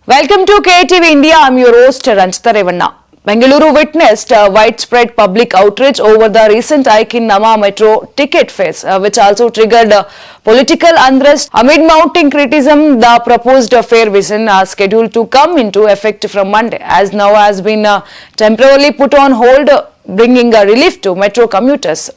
Welcome to KTV India. I'm your host Ranchita Revanna. Bengaluru witnessed widespread public outrage over the recent hike in Nama Metro ticket fares, which also triggered political unrest. Amid mounting criticism, the proposed fare revision are scheduled to come into effect from Monday, as now has been temporarily put on hold, bringing relief to metro commuters.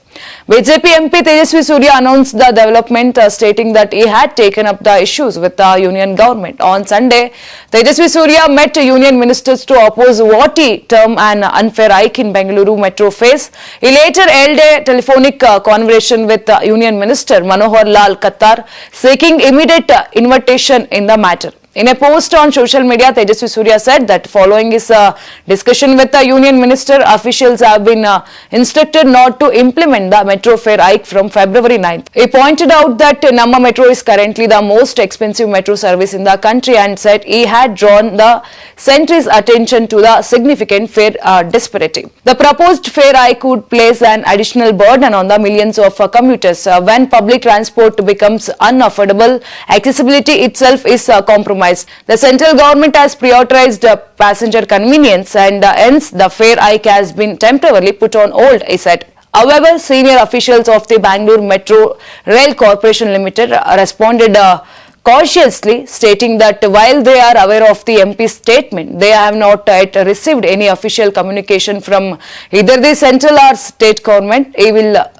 BJP MP Tejasvi Surya announced the development, stating that he had taken up the issues with the union government. On Sunday, Tejasvi Surya met union ministers to oppose what he termed an unfair hike in Bengaluru metro fares. He later held a telephonic conversation with Union Minister Manohar Lal Khattar, seeking immediate invitation in the matter. In a post on social media, Tejasvi Surya said that following his discussion with the union minister, officials have been instructed not to implement the metro fare hike from February 9th. He pointed out that Namma Metro is currently the most expensive metro service in the country and said he had drawn the century's attention to the significant fare disparity. The proposed fare hike would place an additional burden on the millions of commuters. When public transport becomes unaffordable, accessibility itself is compromised. The central government has prioritized passenger convenience and hence the fare hike has been temporarily put on hold, he said. However, senior officials of the Bangalore Metro Rail Corporation Limited responded cautiously, stating that while they are aware of the MP's statement, they have not yet received any official communication from either the central or state government.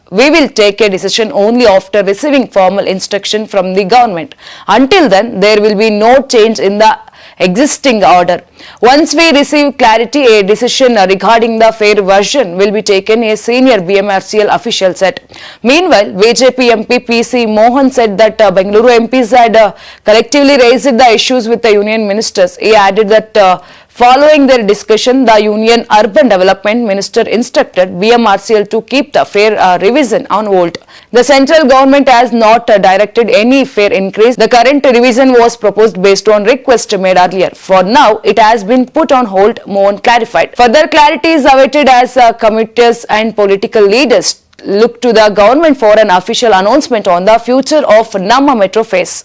We will take a decision only after receiving formal instruction from the government. Until then, there will be no change in the existing order. Once we receive clarity, a decision regarding the fare version will be taken, a senior BMRCL official said. Meanwhile, BJP MP PC Mohan said that Bengaluru MPs had collectively raised the issues with the union ministers. He added that following their discussion, the Union Urban Development Minister instructed BMRCL to keep the fare revision on hold. The central government has not directed any fare increase. The current revision was proposed based on request made earlier. For now, it has been put on hold, Mohan clarified. Further clarity is awaited as commuters and political leaders look to the government for an official announcement on the future of Namma Metro fares.